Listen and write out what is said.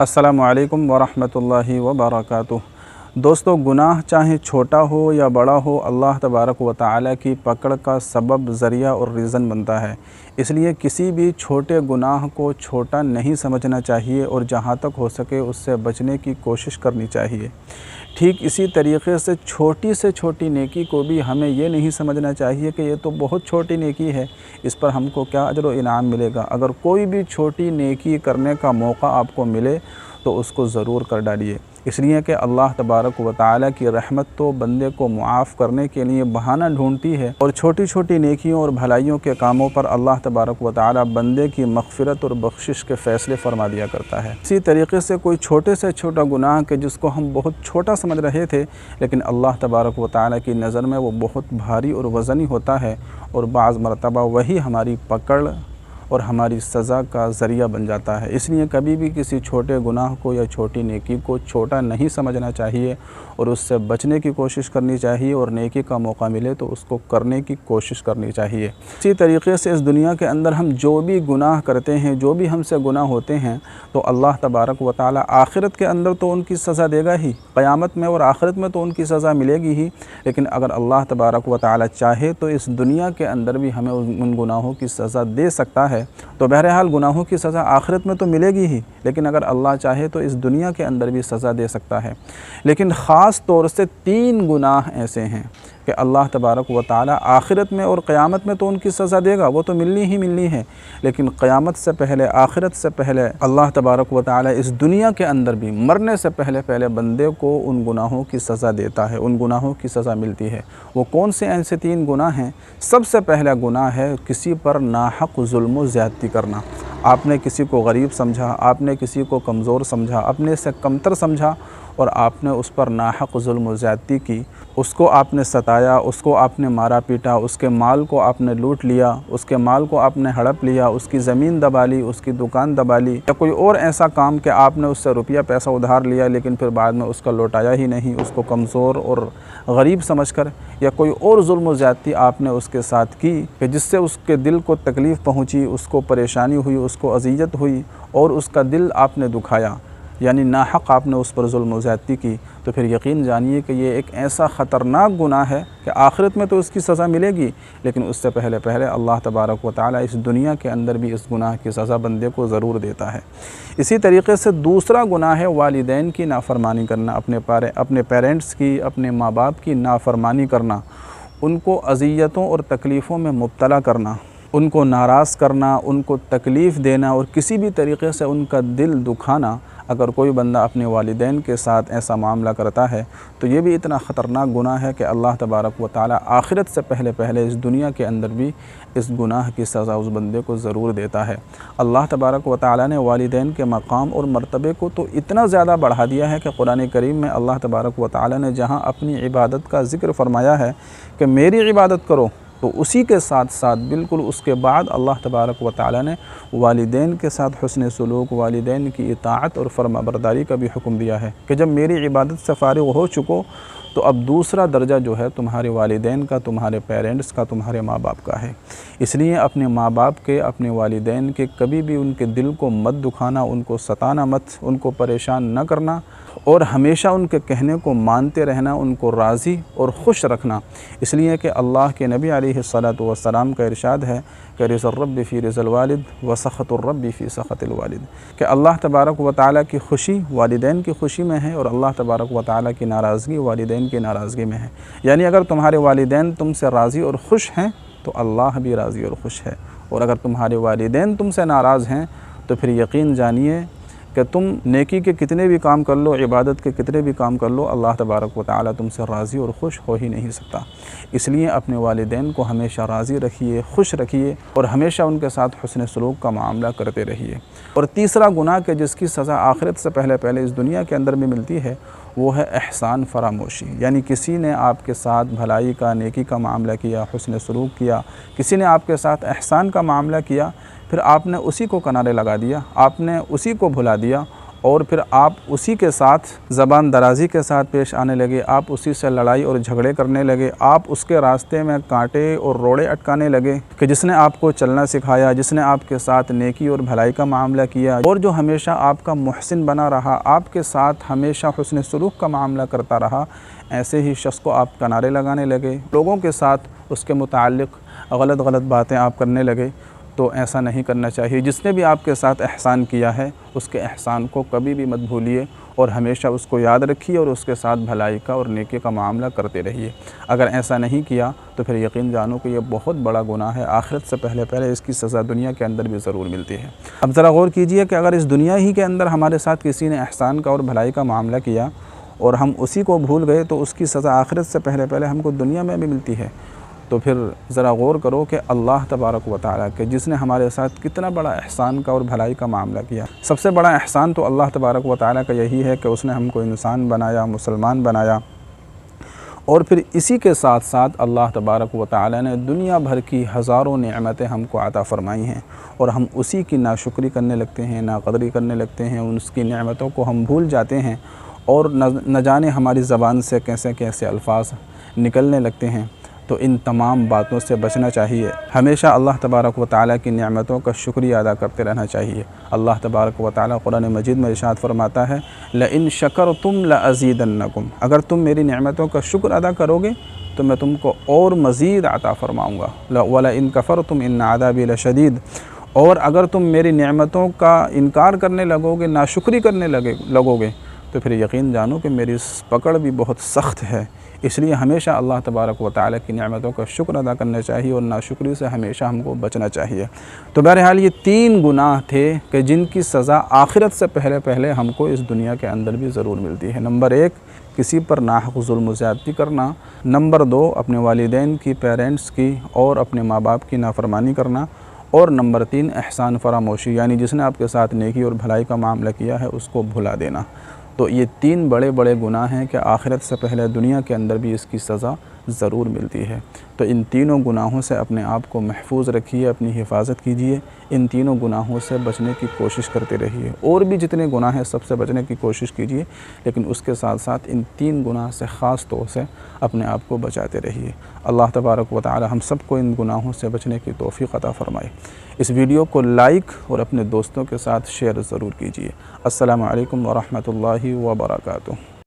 السلام علیکم ورحمۃ اللہ وبرکاتہ۔ دوستو، گناہ چاہے چھوٹا ہو یا بڑا ہو، اللہ تبارک و تعالیٰ کی پکڑ کا سبب، ذریعہ اور ریزن بنتا ہے۔ اس لیے کسی بھی چھوٹے گناہ کو چھوٹا نہیں سمجھنا چاہیے اور جہاں تک ہو سکے اس سے بچنے کی کوشش کرنی چاہیے۔ ٹھیک اسی طریقے سے چھوٹی نیکی کو بھی ہمیں یہ نہیں سمجھنا چاہیے کہ یہ تو بہت چھوٹی نیکی ہے، اس پر ہم کو کیا اجر و انعام ملے گا۔ اگر کوئی بھی چھوٹی نیکی کرنے کا موقع آپ کو ملے تو اس کو ضرور کر ڈالیے، اس لیے کہ اللہ تبارک و تعالیٰ کی رحمت تو بندے کو معاف کرنے کے لیے بہانہ ڈھونڈتی ہے، اور چھوٹی نیکیوں اور بھلائیوں کے کاموں پر اللہ تبارک و تعالیٰ بندے کی مغفرت اور بخشش کے فیصلے فرما دیا کرتا ہے۔ اسی طریقے سے کوئی چھوٹے سے چھوٹا گناہ کہ جس کو ہم بہت چھوٹا سمجھ رہے تھے، لیکن اللہ تبارک و تعالیٰ کی نظر میں وہ بہت بھاری اور وزنی ہوتا ہے، اور بعض مرتبہ وہی ہماری پکڑ اور ہماری سزا کا ذریعہ بن جاتا ہے۔ اس لیے کبھی بھی کسی چھوٹے گناہ کو یا چھوٹی نیکی کو چھوٹا نہیں سمجھنا چاہیے، اور اس سے بچنے کی کوشش کرنی چاہیے، اور نیکی کا موقع ملے تو اس کو کرنے کی کوشش کرنی چاہیے۔ اسی طریقے سے اس دنیا کے اندر ہم جو بھی گناہ کرتے ہیں، جو بھی ہم سے گناہ ہوتے ہیں، تو اللہ تبارک و تعالیٰ آخرت کے اندر تو ان کی سزا دے گا ہی، قیامت میں اور آخرت میں تو ان کی سزا ملے گی ہی، لیکن اگر اللہ تبارک و تعالیٰ چاہے تو اس دنیا کے اندر بھی ہمیں ان گناہوں کی سزا دے سکتا ہے۔ تو بہرحال گناہوں کی سزا آخرت میں تو ملے گی ہی، لیکن اگر اللہ چاہے تو اس دنیا کے اندر بھی سزا دے سکتا ہے۔ لیکن خاص طور سے 3 گناہ ایسے ہیں کہ اللہ تبارک و تعالیٰ آخرت میں اور قیامت میں تو ان کی سزا دے گا، وہ تو ملنی ہے، لیکن قیامت سے پہلے، آخرت سے پہلے اللہ تبارک و تعالیٰ اس دنیا کے اندر بھی مرنے سے پہلے بندے کو ان گناہوں کی سزا دیتا ہے، ان گناہوں کی سزا ملتی ہے۔ وہ کون سے ایسے 3 گناہ ہیں؟ سب سے پہلا گناہ ہے کسی پر ناحق ظلم و زیادتی کرنا۔ آپ نے کسی کو غریب سمجھا، آپ نے کسی کو کمزور سمجھا، اپنے سے کمتر سمجھا، اور آپ نے اس پر ناحق ظلم و زیادتی کی، اس کو آپ نے ستایا، اس کو آپ نے مارا پیٹا، اس کے مال کو آپ نے لوٹ لیا، اس کے مال کو آپ نے ہڑپ لیا، اس کی زمین دبا لی، اس کی دکان دبا لی، یا کوئی اور ایسا کام کہ آپ نے اس سے روپیہ پیسہ ادھار لیا لیکن پھر بعد میں اس کا لوٹایا ہی نہیں، اس کو کمزور اور غریب سمجھ کر، یا کوئی اور ظلم و زیادتی آپ نے اس کے ساتھ کی کہ جس سے اس کے دل کو تکلیف پہنچی، اس کو پریشانی ہوئی، اس کو اذیت ہوئی، اور اس کا دل آپ نے دکھایا، یعنی ناحق آپ نے اس پر ظلم و زیادتی کی، تو پھر یقین جانیے کہ یہ ایک ایسا خطرناک گناہ ہے کہ آخرت میں تو اس کی سزا ملے گی، لیکن اس سے پہلے اللہ تبارک و تعالیٰ اس دنیا کے اندر بھی اس گناہ کی سزا بندے کو ضرور دیتا ہے۔ اسی طریقے سے دوسرا گناہ ہے والدین کی نافرمانی کرنا، اپنے پیرنٹس کی، اپنے ماں باپ کی نافرمانی کرنا، ان کو اذیتوں اور تکلیفوں میں مبتلا کرنا، ان کو ناراض کرنا، ان کو تکلیف دینا، اور کسی بھی طریقے سے ان کا دل دکھانا۔ اگر کوئی بندہ اپنے والدین کے ساتھ ایسا معاملہ کرتا ہے تو یہ بھی اتنا خطرناک گناہ ہے کہ اللہ تبارک و تعالیٰ آخرت سے پہلے اس دنیا کے اندر بھی اس گناہ کی سزا اس بندے کو ضرور دیتا ہے۔ اللہ تبارک و تعالیٰ نے والدین کے مقام اور مرتبے کو تو اتنا زیادہ بڑھا دیا ہے کہ قرآن کریم میں اللہ تبارک و تعالیٰ نے جہاں اپنی عبادت کا ذکر فرمایا ہے کہ میری عبادت کرو، تو اسی کے ساتھ بالکل اس کے بعد اللہ تبارک و تعالیٰ نے والدین کے ساتھ حسن سلوک، والدین کی اطاعت اور فرمانبرداری کا بھی حکم دیا ہے کہ جب میری عبادت سے فارغ ہو چکو تو اب دوسرا درجہ جو ہے تمہارے والدین کا، تمہارے پیرنٹس کا، تمہارے ماں باپ کا ہے۔ اس لیے اپنے ماں باپ کے، اپنے والدین کے کبھی بھی ان کے دل کو مت دکھانا، ان کو ستانا مت، ان کو پریشان نہ کرنا، اور ہمیشہ ان کے کہنے کو مانتے رہنا، ان کو راضی اور خوش رکھنا۔ اس لیے کہ اللہ کے نبی علیہ الصلاۃ والسلام کا ارشاد ہے کہ رضا الرب فی رضا الوالد و سخط الرب فی سخط الوالد، کہ اللہ تبارک و تعالیٰ کی خوشی والدین کی خوشی میں ہے، اور اللہ تبارک و تعالیٰ کی ناراضگی والدین کی ناراضگی میں ہے۔ یعنی اگر تمہارے والدین تم سے راضی اور خوش ہیں تو اللہ بھی راضی اور خوش ہے، اور اگر تمہارے والدین تم سے ناراض ہیں تو پھر یقین جانیے کہ تم نیکی کے کتنے بھی کام کر لو، عبادت کے کتنے بھی کام کر لو، اللہ تبارک و تعالیٰ تم سے راضی اور خوش ہو ہی نہیں سکتا۔ اس لیے اپنے والدین کو ہمیشہ راضی رکھیے، خوش رکھیے، اور ہمیشہ ان کے ساتھ حسن سلوک کا معاملہ کرتے رہیے۔ اور تیسرا گناہ کہ جس کی سزا آخرت سے پہلے اس دنیا کے اندر بھی ملتی ہے، وہ ہے احسان فراموشی، یعنی کسی نے آپ کے ساتھ بھلائی کا، نیکی کا معاملہ کیا، حسن سلوک کیا، کسی نے آپ کے ساتھ احسان کا معاملہ کیا، پھر آپ نے اسی کو کنارے لگا دیا، آپ نے اسی کو بھلا دیا، اور پھر آپ اسی کے ساتھ زبان درازی کے ساتھ پیش آنے لگے، آپ اسی سے لڑائی اور جھگڑے کرنے لگے، آپ اس کے راستے میں کانٹے اور روڑے اٹکانے لگے کہ جس نے آپ کو چلنا سکھایا، جس نے آپ کے ساتھ نیکی اور بھلائی کا معاملہ کیا اور جو ہمیشہ آپ کا محسن بنا رہا، آپ کے ساتھ ہمیشہ حسن سلوک کا معاملہ کرتا رہا، ایسے ہی شخص کو آپ کنارے لگانے لگے، لوگوں کے ساتھ اس کے متعلق غلط باتیں آپ کرنے لگے۔ تو ایسا نہیں کرنا چاہیے۔ جس نے بھی آپ کے ساتھ احسان کیا ہے اس کے احسان کو کبھی بھی مت بھولیے اور ہمیشہ اس کو یاد رکھیے اور اس کے ساتھ بھلائی کا اور نیکی کا معاملہ کرتے رہیے۔ اگر ایسا نہیں کیا تو پھر یقین جانو کہ یہ بہت بڑا گناہ ہے، آخرت سے پہلے اس کی سزا دنیا کے اندر بھی ضرور ملتی ہے۔ اب ذرا غور کیجئے کہ اگر اس دنیا ہی کے اندر ہمارے ساتھ کسی نے احسان کا اور بھلائی کا معاملہ کیا اور ہم اسی کو بھول گئے تو اس کی سزا آخرت سے پہلے ہم کو دنیا میں بھی ملتی ہے۔ تو پھر ذرا غور کرو کہ اللہ تبارک و تعالیٰ کے جس نے ہمارے ساتھ کتنا بڑا احسان کا اور بھلائی کا معاملہ کیا۔ سب سے بڑا احسان تو اللہ تبارک و تعالیٰ کا یہی ہے کہ اس نے ہم کو انسان بنایا، مسلمان بنایا، اور پھر اسی کے ساتھ ساتھ اللہ تبارک و تعالیٰ نے دنیا بھر کی ہزاروں نعمتیں ہم کو عطا فرمائی ہیں اور ہم اسی کی ناشکری کرنے لگتے ہیں، ناقدری کرنے لگتے ہیں، اس کی نعمتوں کو ہم بھول جاتے ہیں اور نہ جانے ہماری زبان سے کیسے الفاظ نکلنے لگتے ہیں۔ تو ان تمام باتوں سے بچنا چاہیے، ہمیشہ اللہ تبارک و تعالیٰ کی نعمتوں کا شکریہ ادا کرتے رہنا چاہیے۔ اللہ تبارک و تعالیٰ قرآن مجید میں ارشاد فرماتا ہے لَإِن شَكَرْتُمْ لَأَزِيدَنَّكُمْ، اگر تم میری نعمتوں کا شکر ادا کرو گے تو میں تم کو اور مزید عطا فرماؤں گا۔ وَلَئِن كَفَرْتُمْ إِنَّ عَذَابِي لَشَدِيدٌ، اور اگر تم میری نعمتوں کا انکار کرنے لگو گے، ناشکری کرنے لگو گے تو پھر یقین جانو کہ میری پکڑ بھی بہت سخت ہے۔ اس لیے ہمیشہ اللہ تبارک و تعالیٰ کی نعمتوں کا شکر ادا کرنا چاہیے اور ناشکری سے ہمیشہ ہم کو بچنا چاہیے۔ تو بہرحال یہ 3 گناہ تھے کہ جن کی سزا آخرت سے پہلے ہم کو اس دنیا کے اندر بھی ضرور ملتی ہے۔ نمبر 1 کسی پر ناحق ظلم و زیادتی کرنا، نمبر 2 اپنے والدین کی، پیرنٹس کی اور اپنے ماں باپ کی نافرمانی کرنا، اور نمبر 3 احسان فراموشی، یعنی جس نے آپ کے ساتھ نیکی اور بھلائی کا معاملہ کیا ہے اس کو بھلا دینا۔ تو یہ 3 بڑے گناہ ہیں کہ آخرت سے پہلے دنیا کے اندر بھی اس کی سزا ضرور ملتی ہے۔ تو ان تینوں گناہوں سے اپنے آپ کو محفوظ رکھیے، اپنی حفاظت کیجیے، ان تینوں گناہوں سے بچنے کی کوشش کرتے رہیے۔ اور بھی جتنے گناہ ہیں سب سے بچنے کی کوشش کیجیے، لیکن اس کے ساتھ ساتھ ان 3 گناہ سے خاص طور سے اپنے آپ کو بچاتے رہیے۔ اللہ تبارک و تعالی ہم سب کو ان گناہوں سے بچنے کی توفیق عطا فرمائے۔ اس ویڈیو کو لائک اور اپنے دوستوں کے ساتھ شیئر ضرور کیجیے۔ السلام علیکم ورحمۃ اللہ وبرکاتہ۔